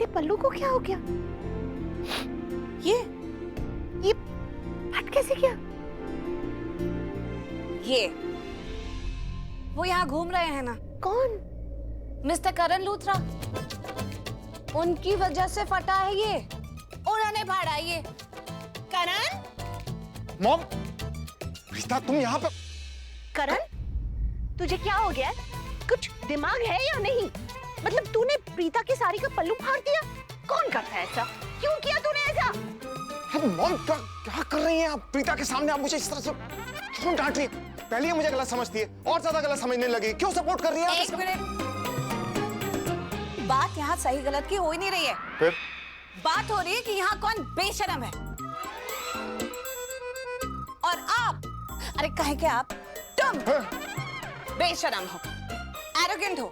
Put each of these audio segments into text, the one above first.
मेरे पल्लू को क्या हो गया? ये फट कैसे गया? ये वो यहाँ घूम रहे हैं ना। कौन? मिस्टर करण लूथरा। उनकी वजह से फटा है ये। उन्होंने फाड़ा ये। करण? मॉम, प्रीता तुम यहाँ पे? करण, तुझे क्या हो गया? कुछ दिमाग है या नहीं? मतलब तूने प्रीता की साड़ी का पल्लू फाड़ दिया? कौन करता है ऐसा? क्यों किया तूने ऐसा? मॉम क्या कर रही हैं आप? प्रीता के सामने आप मुझे इस तरह से क्यों डांट रही है? पहले ही मुझे गलत समझती है और ज्यादा गलत समझने लगी। क्यों सपोर्ट कर रही है? एक मिनट, बात यहाँ सही गलत की हो ही नहीं रही है। फिर बात हो रही है कि यहाँ कौन बेशरम है। और आप, अरे कहे कि आप, तुम बेशरम हो, एरोगेंट हो,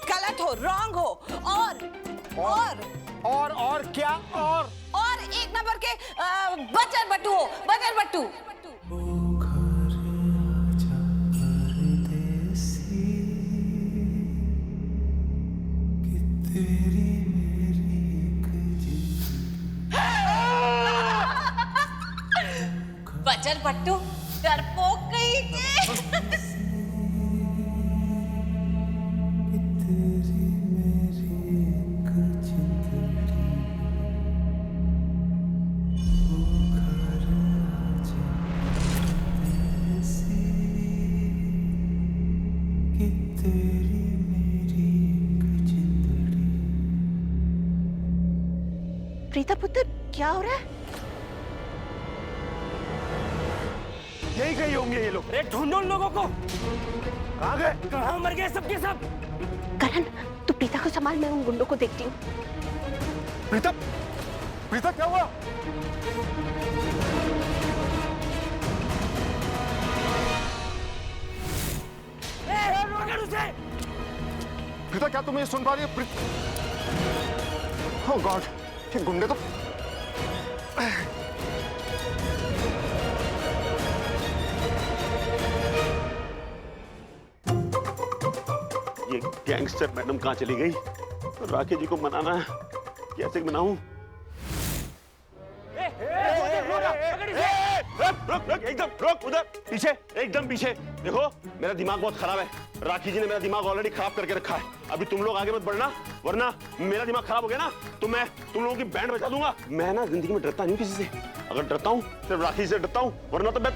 गलत हो, रॉन्ग हो और क्या? और एक नंबर के बचर बट्टू हो, बचर बट्टू। बचर बट्टू, डरपोक कहीं के। प्रीता पुत्र, क्या हो रहा है? यही कहीं होंगे ये लोग। अरे ढूंढो उन लोगों को। कहाँ गए? कहाँ मर गए सबके सब? करण, तू प्रीता को संभाल, मैं उन गुंडों को देखती हूँ। प्रीता, प्रीता क्या हुआ? पकड़ उसे। प्रीता क्या तुम ये सुन पा रही हो? ओह गॉड, ये गुंडे तो ये गैंगस्टर मैडम कहाँ चली गई? राकेश जी को मनाना है, कैसे मनाऊं? रुक, एकदम रुक, उधर पीछे, एकदम पीछे। देखो मेरा दिमाग बहुत खराब है। राखी जी ने मेरा दिमाग ऑलरेडी खराब करके रखा है। अभी तुम लोग आगे मत बढ़ना, वरना मेरा दिमाग खराब हो गया ना तो मैं तुम लोगों की बैंड बजा दूंगा। मैं ना जिंदगी में डरता नहीं किसी से। अगर डरता हूँ सिर्फ राखी से डरता हूँ, वरना तो मैं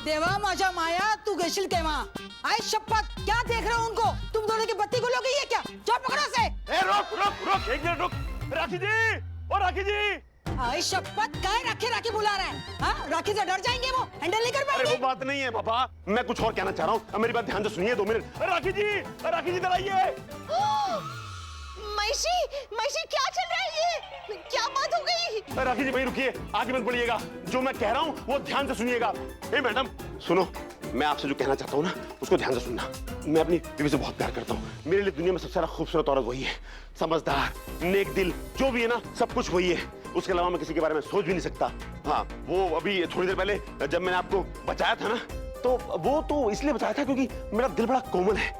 देवा माझा माया तू गशील तेव्हा। आई शपथ, क्या देख रहे हो उनको? तुम दोनों की बत्ती गुल हो गई है क्या? जाओ पकड़ो से। रुक, एक मिनट रुक। राखी जी, ओ राखी जी। आई शपथ, काय राखी बुला रहा है? हाँ, राखी से डर जाएंगे वो, हैंडल नहीं कर अरे पाएंगे। वो बात नहीं है पापा, मैं कुछ और कहना चाह रहा हूँ। मेरी बात ध्यान से सुनिए 2 मिनट। राखी जी इधर आइए। मैशी क्या चल रहा है ये? क्या बात हो गई? राखी जी वहीं रुकिए, आगे मत बढ़िएगा। जो मैं कह रहा हूँ वो ध्यान से सुनिएगा। ए मैडम सुनो, मैं आपसे जो कहना चाहता हूँ ना उसको ध्यान से सुनना। मैं अपनी बीवी से बहुत प्यार करता हूँ। मेरे लिए दुनिया में सबसे ज्यादा खूबसूरत औरत वही है। समझदार, नेक दिल, जो भी है ना सब कुछ वही है। उसके अलावा मैं किसी के बारे में सोच भी नहीं सकता। हाँ, वो अभी थोड़ी देर पहले जब मैंने आपको बचाया था ना, तो वो तो इसलिए बचाया था क्योंकि मेरा दिल बड़ा कोमल है।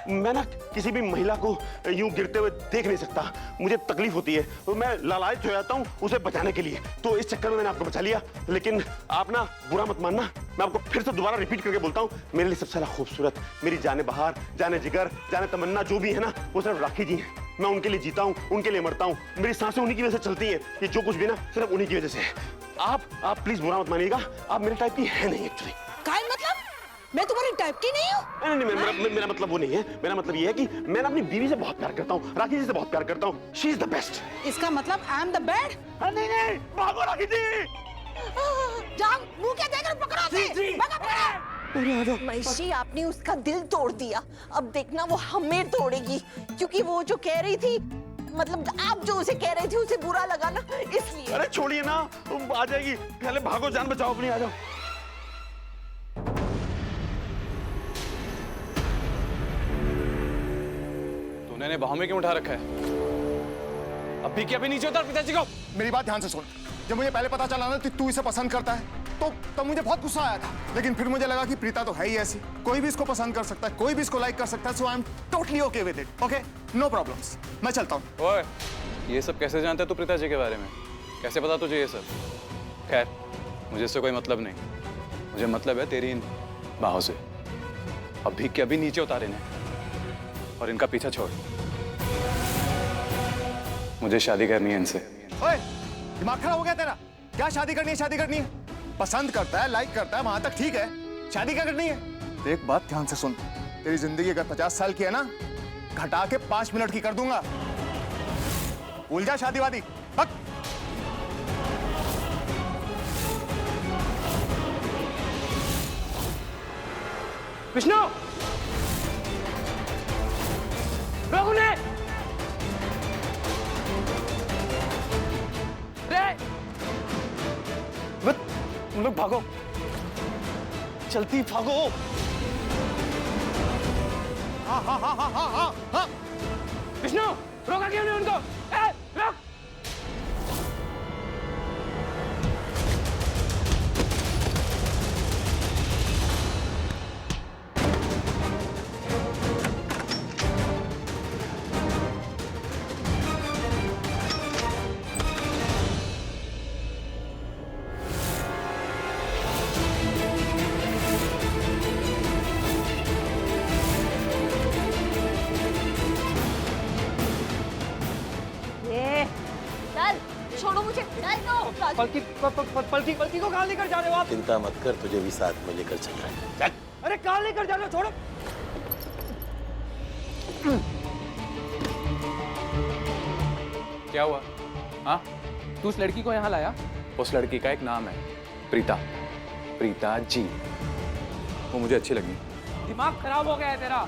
मैं ना किसी भी महिला को यूं गिरते हुए देख नहीं सकता, मुझे तकलीफ होती है तो मैं लालायित हो जाता हूं उसे बचाने के लिए। तो इस चक्कर में मैंने आपको बचा लिया। लेकिन आप ना बुरा मत मानना, मैं आपको फिर से दोबारा रिपीट करके बोलता हूं, मेरे लिए सबसे ज्यादा खूबसूरत, मेरी जाने बहार, जाने जिगर, जाने तमन्ना जो भी है ना, वो सिर्फ राखी जी है। मैं उनके लिए जीता हूं, उनके लिए मरता हूं। मेरी सांसें उन्हीं की वजह से चलती हैं। ये जो कुछ भी ना सिर्फ उन्हीं की वजह से है। आप प्लीज बुरा मत मानिएगा, आप मेरे टाइप की है नहीं एक्चुअली। काय मतलब? मैं तुम्हारी टाइप की नहीं हूँ। नहीं, मेरा मतलब वो नहीं है। मेरा मतलब ये है कि मैं अपनी बीवी से बहुत प्यार करता हूँ, राखी जी से बहुत प्यार करता हूँ। She is the best. इसका मतलब आई एम द बैड? नहीं, भागो राखी जी। जाओ, मुंह क्या देख रहे हो? पकड़ो से। भागो। मैशी, आपने उसका दिल तोड़ दिया। अब देखना वो हमें तोड़ेगी, क्योंकि वो जो कह रही थी, मतलब आप जो उसे कह रही थी उसे बुरा लगा ना, इसलिए। अरे छोड़िए ना, आ जाएगी। पहले भागो, जान बचाओ अपनी, आ जाओ। तूने बाहों में क्यों उठा रखा है? अभी के अभी नीचे उतर पिताजी को। मेरी बात ध्यान से सुन। जब मुझे पहले पता चला ना कि तू इसे पसंद करता है, तो मुझे बहुत गुस्सा आया था, लेकिन फिर मुझे लगा कि प्रीता तो है ही ऐसी, कोई भी इसको पसंद कर सकता है, कोई भी इसको लाइक कर सकता है, so I am totally okay with it. Okay, no problems, मैं चलता हूँ। ओए, ये सब कैसे जानता है तू प्रीता जी के बारे में? कैसे पता तुझे ये सब? खैर, मुझे इससे कोई मतलब नहीं। मुझे मतलब है तेरी इन बाहों से। अभी के अभी नीचे उतारे इन्हें और इनका पीछा छोड़। मुझे शादी करनी है इनसे। ओए, दिमाग खराब हो गया तेरा? क्या शादी करनी है? शादी करनी है, पसंद करता है, लाइक करता है, वहां तक ठीक है, शादी क्या करनी है? एक बात ध्यान से सुन, तेरी जिंदगी अगर 50 साल की है ना, घटा के 5 मिनट की कर दूंगा। भूल जा शादी वादी। हक। विष्णु, रोक उन्हें! रे! तुम लोग भागो, चलती भागो। हाँ हाँ हाँ हाँ हाँ हाँ हाँ। विष्णु, रोका क्यों नहीं उनको? रोक! चल, छोड़ो मुझे, चल दो। पलकी को कहाँ लेकर जा रहे हो आप? चिंता मत कर, तुझे भी साथ में लेकर चल रहा है। चल। अरे कहाँ लेकर जा रहे हो? छोड़ो। क्या हुआ? हाँ, तू उस लड़की को यहाँ लाया? उस लड़की का एक नाम है, प्रीता। प्रीता जी। वो मुझे अच्छी लगी। दिमाग खराब हो गया है तेरा।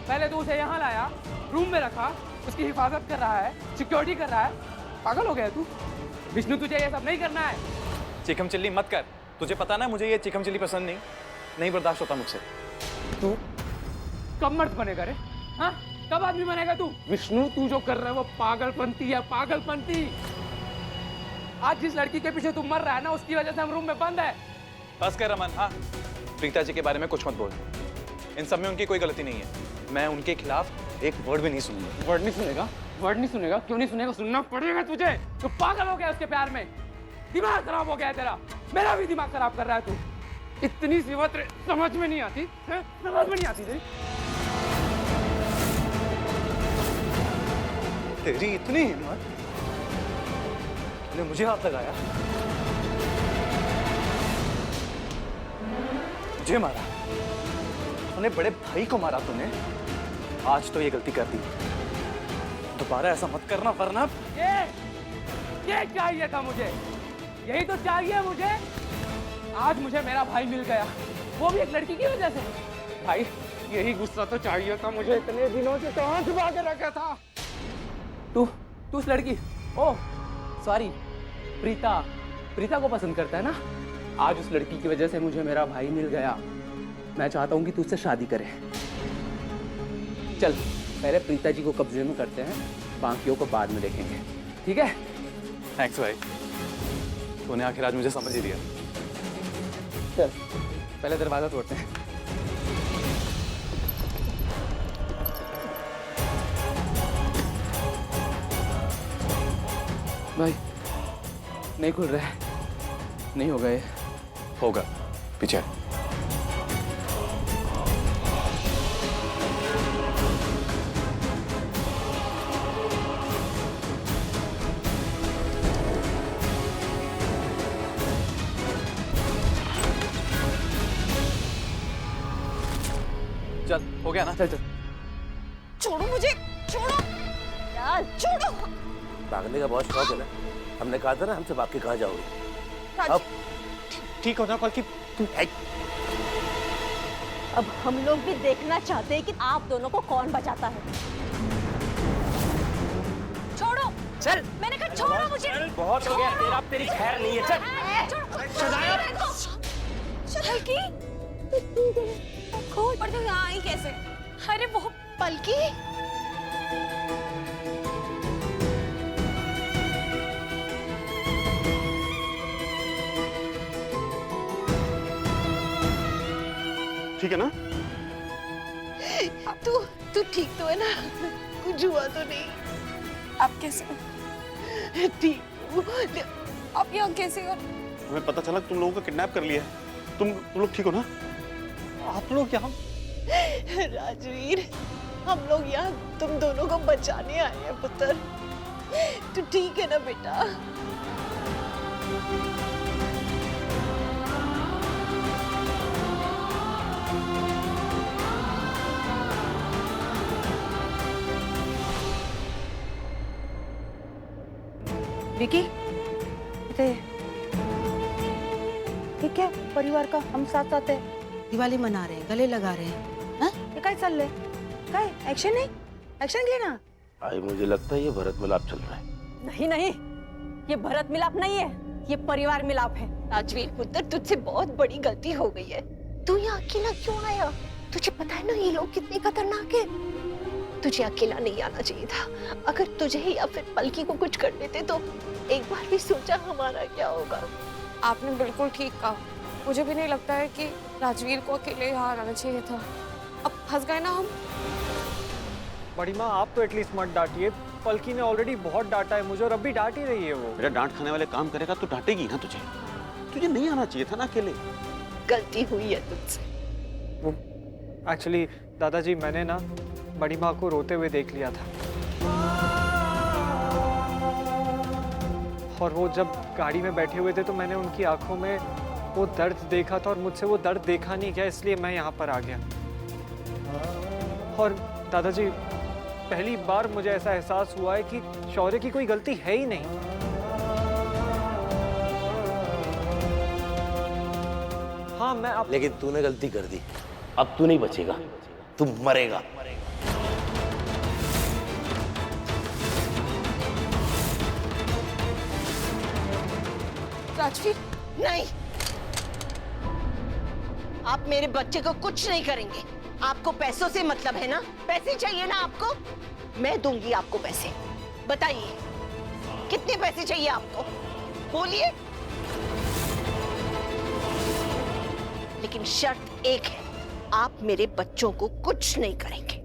पहले तू उसे यहाँ लाया, रूम में रखा, उसकी हिफाजत कर रहा है, सिक्योरिटी कर रहा है। पागल हो गया तू? विष्णु, तुझे ये सब नहीं करना है। चिकम चिल्ली मत कर। तुझे पता ना मुझे ये चिकम चिल्ली पसंद नहीं बर्दाश्त होता मुझसे। तू कब मर्द बनेगा रे? हाँ, कब आदमी बनेगा तू? विष्णु, तू जो कर रहा है वो पागलपंती है, पागलपंती। आज जिस लड़की के पीछे तू मर रहा है ना, उसकी वजह से हम रूम में बंद है। बस कर रमन। हाँ, प्रीता जी के बारे में कुछ मत बोल। इन सब में उनकी कोई गलती नहीं है। मैं उनके खिलाफ एक वर्ड भी नहीं सुनूंगा। वर्ड नहीं सुनेगा? वर्ड नहीं सुनेगा? क्यों नहीं सुनेगा? सुनना पड़ेगा तुझे। तू पागल हो गया उसके प्यार में। दिमाग खराब हो गया है तेरा। मेरा भी दिमाग खराब कर रहा है तू। इतनी सी बात समझ में नहीं आती है? समझ में नहीं आती तेरी। तेरी इतनी हिम्मत, तूने मुझे हाथ लगाया, मुझे मारा, तूने बड़े भाई को मारा तूने। आज तो ये गलती कर दी, दोबारा ऐसा मत करना वरना। ये चाहिए था मुझे, यही तो चाहिए मुझे। आज मुझे मेरा भाई मिल गया, वो भी एक लड़की की वजह से। भाई, यही गुस्सा तो चाहिए था मुझे। इतने दिनों से कहाँ छुपा के रखा था? तू उस लड़की, ओह सॉरी, प्रीता को पसंद करता है ना? आज उस लड़की की वजह से मुझे मेरा भाई मिल गया। मैं चाहता हूँ कि तू उससे शादी करे। चल, पहले प्रीता जी को कब्जे में करते हैं, बाकियों को बाद में देखेंगे, ठीक है? थैंक्स भाई, तूने आखिर आज मुझे समझ ही दिया। चल, पहले दरवाजा तोड़ते हैं। भाई, नहीं खुल रहा है, नहीं होगा ये। होगा, पीछे। चल, हो गया ना? चल। छोड़ो मुझे, छोड़ो। चल, छोड़ो। भागने का बहुत शौक है ना? हमने कहा था ना हमसे भाग के कहाँ जाओगे? अब ठीक हो ना पलकी? तू अब हम लोग भी देखना चाहते हैं कि आप दोनों को कौन बचाता है। छोड़ो, चल। मैंने कहा छोड़ो मुझे। बहुत हो गया तेरा, तेरी खैर नहीं है। चल की खोल पर, तो यहाँ आई कैसे? अरे वो पलकी। ठीक है ना? तू ठीक तो है ना? कुछ हुआ तो नहीं? आप कैसे हो? ठीक हूँ। आप यहाँ कैसे हो? हमें पता चला कि तुम लोगों को किडनैप कर लिया है। तुम लोग ठीक हो ना? आप लोग यहाँ? राजवीर, हम लोग यहाँ तुम दोनों को बचाने आए हैं पुत्र। तू ठीक है ना बेटा? विकी, ठीक है, परिवार का हम साथ साथ है। दिवाली मना रहे हैं, गले लगा रहे हैं। हाँ? ये काय चल रहे? काय एक्शन नहीं? एक्शन लेना। आई मुझे लगता है ये भरत मिलाप चल रहा है। नहीं नहीं, ये भरत मिलाप नहीं है, ये परिवार मिलाप है। राजवीर पुत्र, तुझसे बहुत बड़ी गलती हो गई है। तू यहाँ अकेला क्यों आया? तुझे पता है ना ये लोग कितने खतरनाक है। तुझे अकेला नहीं आना चाहिए था। अगर तुझे या फिर पलकी को कुछ कर देते तो एक बार भी सोचा हमारा क्या होगा? आपने बिल्कुल ठीक कहा। मुझे भी नहीं लगता है कि राजवीर को अकेले यहाँ आना चाहिए था। अब फंस गए ना हम। बड़ी माँ, आप तो एटलीस्ट मत डांटिए। पलकी ने ऑलरेडी बहुत डांटा है मुझे और अब भी डांट ही रही है वो। बेटा, डांट खाने वाले काम करेगा तो डांटेगी ना तुझे। तुझे नहीं आना चाहिए था ना अकेले। गलती हुई है तुझसे। वो एक्चुअली दादाजी, मैंने ना बड़ी माँ को रोते हुए देख लिया था, और वो जब गाड़ी में बैठे हुए थे तो मैंने उनकी आंखों में वो दर्द देखा था और मुझसे वो दर्द देखा नहीं गया, इसलिए मैं यहाँ पर आ गया। और दादाजी, पहली बार मुझे ऐसा एहसास हुआ है कि शौर्य की कोई गलती है ही नहीं। हाँ, मैं अब लेकिन तूने गलती कर दी। अब तू नहीं बचेगा, तू मरेगा। राजवीर, नहीं, आप मेरे बच्चे को कुछ नहीं करेंगे। आपको पैसों से मतलब है ना? पैसे चाहिए ना आपको? मैं दूंगी आपको पैसे। बताइए, कितने पैसे चाहिए आपको? बोलिए। लेकिन शर्त एक है, आप मेरे बच्चों को कुछ नहीं करेंगे।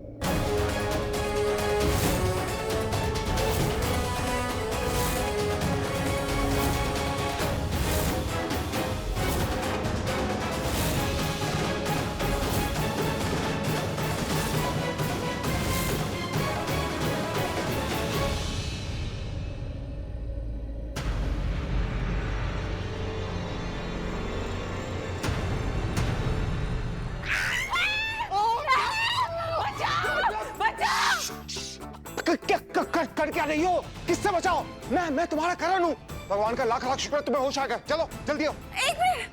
कर क्या रही हो? किससे बचाओ? मैं तुम्हारा करण हूँ। भगवान का लाख लाख शुक्र है तुम्हें होश आ गया। चलो जल्दी आओ। एक मिनट,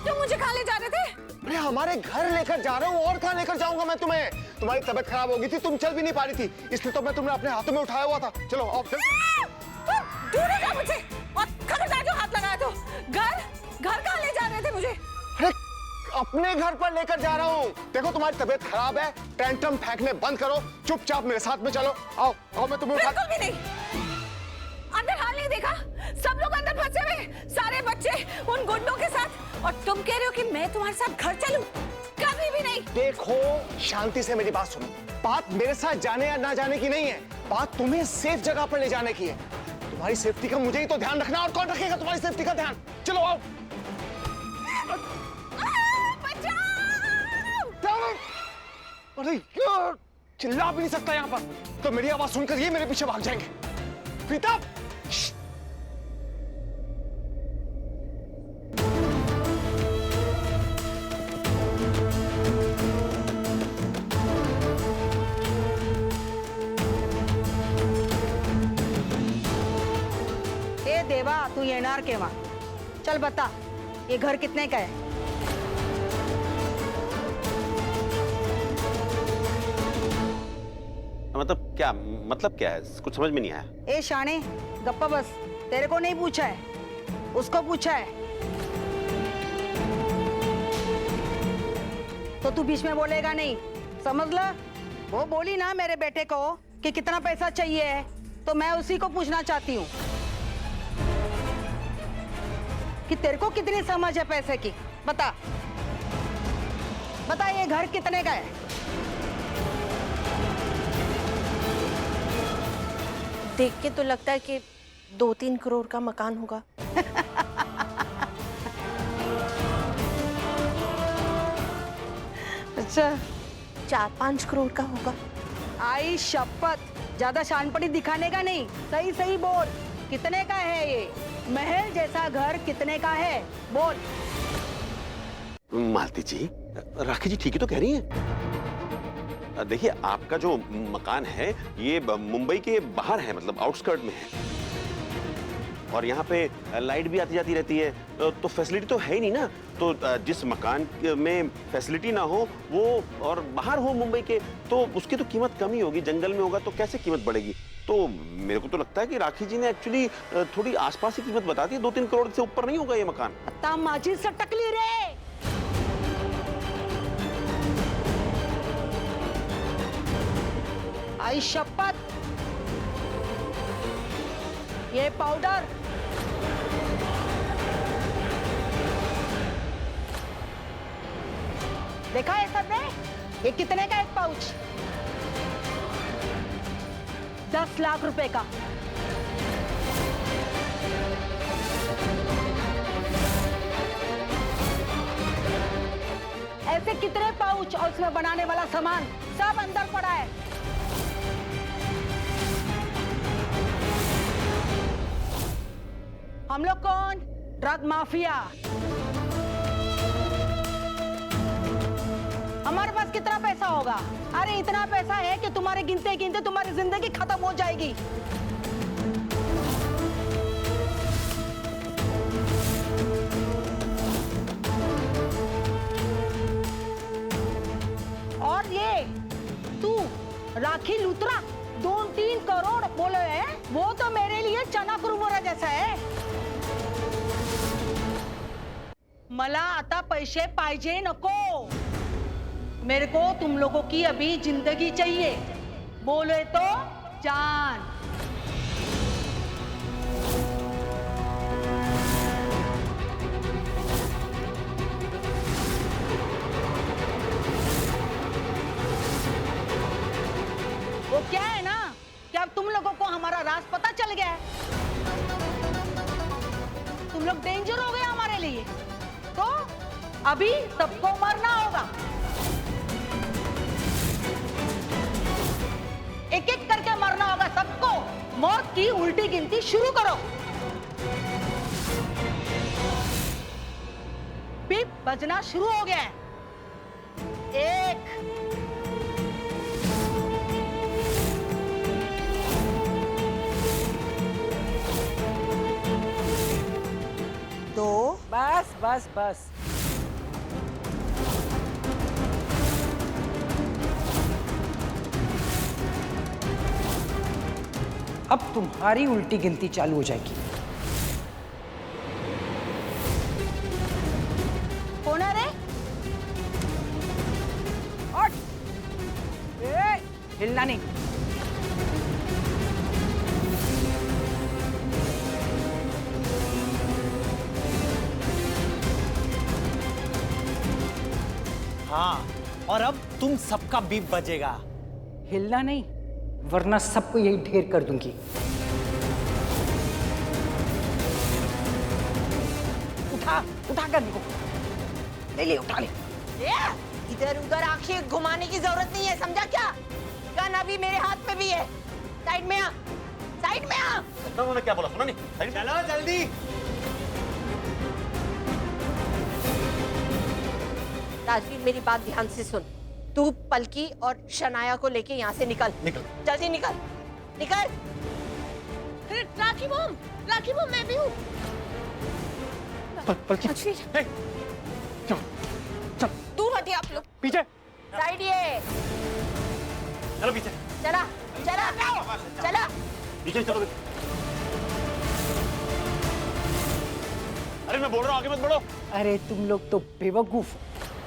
तुम मुझे कहाँ ले जा रहे थे? अरे हमारे घर लेकर जा रहा हूँ, और कहाँ लेकर जाऊंगा मैं तुम्हें? तुम्हारी तबीयत खराब हो गई थी, तुम चल भी नहीं पा रही थी, इसलिए तो मैं तुम्हें अपने हाथों में उठाया हुआ था। चलो आओ। दूर हो जा मुझसे, और खबरदार जो हाथ लगाया तो। घर कहाँ ले जा रहे थे मुझे? अरे अपने घर पर लेकर जा रहा हूँ। देखो तुम्हारी तबीयत खराब है, टेंट्रम फेंकने बंद करो, चुपचाप मेरे साथ में चलो। आओ आओ, मैं तुम्हें बिल्कुल भी नहीं। अंदर हाल नहीं देखा? सब लोग अंदर फंसे हुए, सारे बच्चे उन गुंडों के साथ, और तुम कह रहे हो कि मैं तुम्हारे साथ घर चलूं? कभी भी नहीं। देखो, शांति से मेरी बात सुनो। बात मेरे साथ जाने या ना जाने की नहीं है, बात तुम्हें सेफ जगह पर ले जाने की है। तुम्हारी सेफ्टी का मुझे ही तो ध्यान रखना, और कौन रखेगा तुम्हारी सेफ्टी का ध्यान? चलो आओ। अरे यार, चिल्ला भी नहीं सकता यहाँ पर, तो मेरी आवाज सुनकर ये मेरे पीछे भाग जाएंगे। प्रीता, ए देवा, तू येणार केव्हा? चल बता, ये घर कितने का है? मतलब क्या है? कुछ समझ में नहीं आया। ए शाने, गप्पा बस। तेरे को नहीं पूछा है, उसको पूछा है। तो तू बीच में बोलेगा नहीं, समझ ला? वो बोली ना मेरे बेटे को कि कितना पैसा चाहिए है, तो मैं उसी को पूछना चाहती हूँ कि तेरे को कितनी समझ है पैसे की। बता बता, ये घर कितने का है? देख के तो लगता है कि 2-3 करोड़ का मकान होगा। अच्छा, 4-5 करोड़ का होगा। आई शपथ, ज्यादा शानपड़ी दिखाने का नहीं, सही सही बोल, कितने का है ये महल जैसा घर? कितने का है बोल। मालती जी, राखी जी ठीक ही तो कह रही हैं। देखिए, आपका जो मकान है ये मुंबई के बाहर है, मतलब आउटस्कर्ट में है, और यहाँ पे लाइट भी आती जाती रहती है, तो फैसिलिटी तो है ही नहीं ना। तो जिस मकान में फैसिलिटी ना हो वो और बाहर हो मुंबई के, तो उसकी तो कीमत कम ही होगी। जंगल में होगा तो कैसे कीमत बढ़ेगी? तो मेरे को तो लगता है कि राखी जी ने एक्चुअली थोड़ी आसपास की कीमत बता दी है। 2-3 करोड़ से ऊपर नहीं होगा ये मकान। पत्ता माझी से टकली रे। आई शपथ, ये पाउडर देखा है सबने? ये कितने का एक पाउच? 10 लाख रुपए का। ऐसे कितने पाउच और उसमें बनाने वाला सामान सब अंदर पड़ा है। हम लोग कौन? Drug mafia. हमारे पास कितना पैसा होगा? अरे इतना पैसा है कि तुम्हारे गिनते गिनते तुम्हारी जिंदगी खत्म हो जाएगी। और ये तू राखी लूथरा 2-3 करोड़ बोले है, वो तो मेरे लिए चना कुरमुरा जैसा है। मला आता पैसे पाहिजे नको, मेरे को तुम लोगों की अभी जिंदगी चाहिए, बोले तो जान। वो क्या है ना कि अब तुम लोगों को हमारा राज पता चल गया है। तुम लोग डेंजर हो गए हमारे लिए, तो अभी सबको मरना होगा। एक एक करके मरना होगा सबको। मौत की उल्टी गिनती शुरू करो। बीप बजना शुरू हो गया है। 1 2 बस बस बस। अब तुम्हारी उल्टी गिनती चालू हो जाएगी। कौन है रे? हट! ए, हिलना नहीं। हाँ, और अब तुम सबका बीप बजेगा। हिलना नहीं, वरना सबको यही ढेर कर दूंगी। उठा उठा कर देखो, ले ले, उठा ले। इधर उधर आंखें घुमाने की जरूरत नहीं है, समझा क्या? गन अभी मेरे हाथ में भी है। साइड में आ, साइड में आ। उन्होंने क्या बोला सुना नहीं? चलो जल्दी। राजवीर, मेरी बात ध्यान से सुन। तू पलकी और शनाया को लेके यहाँ से निकल। जल्दी निकल, निकल। राखी बम, मैं भी हूँ। पलकी, दूर हटिए आप लोग। पीछे। साइड ये। चलो पीछे। चला, चला, चला। पीछे चलो। अरे मैं बोल रहा हूँ आगे मत बढ़ो। अरे तुम लोग तो बेवकूफ,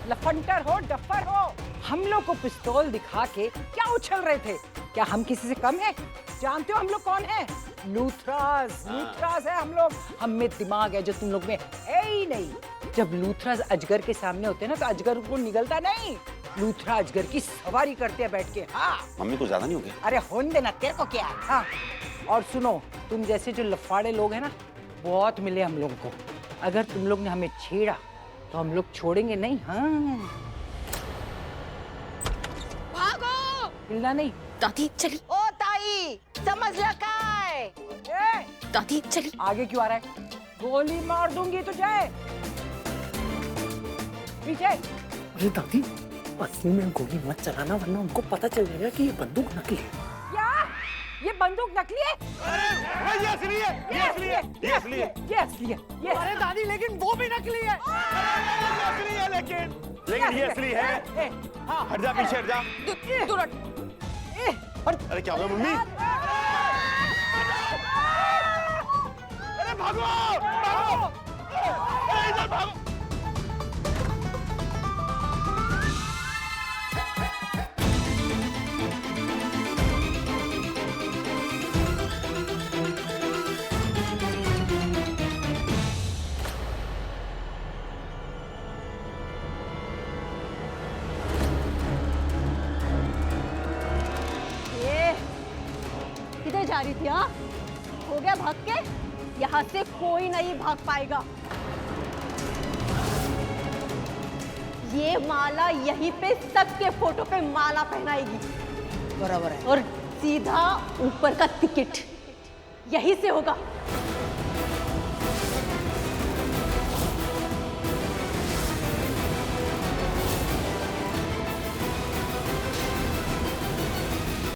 लफंटर हो, डफर हो। हम लोग को पिस्तौल दिखा के क्या उछल रहे थे? क्या हम किसी से कम है? जानते हो हम लोग कौन है? लूथरास है हम लोग। हम में दिमाग है जो तुम लोग में है ही नहीं। जब लूथरा अजगर के सामने होते हैं ना तो अजगर उनको निगलता नहीं, लूथरा अजगर की सवारी करते हैं बैठ के। हाँ मम्मी को ज्यादा नहीं हो गया? अरे होने देना, तेरे को क्या है। हाँ और सुनो, तुम जैसे जो लफाड़े लोग हैं ना बहुत मिले हम लोगों को, अगर तुम लोग ने हमें छेड़ा तो हम लोग छोड़ेंगे नहीं। हाँ भागो। हिलना नहीं। दादी चली। ओ ताई समझ लगा दादी चली। आगे क्यों आ रहा है? गोली मार दूंगी तुझे। पीछे। अरे दादी असली में गोली मत चलाना वरना उनको पता चल जाएगा कि ये बंदूक नकली है। क्या? ये बंदूक नकली है? ये असली है, ये असली है, ये असली है, ये असली है। ये अरे दादी लेकिन वो भी नकली है। ये असली है लेकिन ये असली है। हाँ हट जा पीछे, हट जा। अरे क्या हुआ मम्मी? अरे भागो भागो, अरे इधर भागो। किधर जा रही थी? हाँ हो गया भाग के? यहाँ से कोई नहीं भाग पाएगा। ये माला यहीं पे सबके फोटो पे माला पहनाएगी। बराबर है। और सीधा ऊपर का टिकट यहीं से होगा।